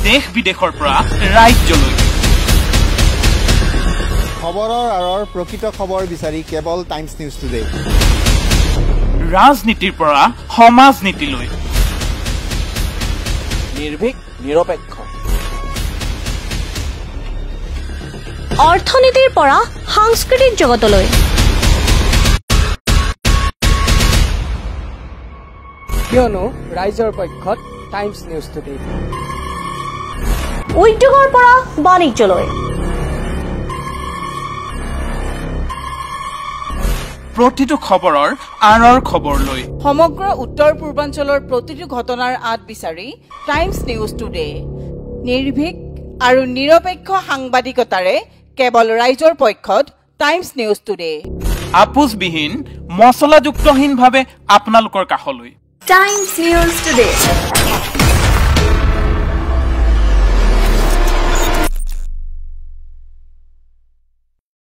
দেশ বিদেশৰ পৰা ৰাজ্যলৈ খবৰৰ আৰৰ প্ৰকৃত খবৰ বিচাৰি কেৱল টাইমছ নিউজ টুডে ৰাজনীতিৰ পৰা সমাজনীতিলৈ নিৰ্ভীক নিৰপেক্ষ অৰ্থনীতিৰ পৰা সাংস্কৃতিক জগতলৈ কিয়নো ৰাইজৰ পক্ষত টাইমছ নিউজ টুডে উদ্যোগৰ পৰা বাণিজ্যলৈ প্ৰতিটো খবৰৰ আঁৰৰ খবৰ লৈ সমগ্ৰ উত্তৰ পূৰ্বাঞ্চলৰ প্ৰতিটো ঘটনাৰ আঁত বিচাৰি টাইমছ নিউজ টুডে নিৰ্ভীক আৰু নিৰপেক্ষ সাংবাদিকতাৰে কেৱল ৰাইজৰ পক্ষত টাইমছ নিউজ টুডে আপোচবিহীন মছলাযুক্তহীনভাৱে আপোনালোকৰ কাষলৈ টাইমছ নিউজ টুডে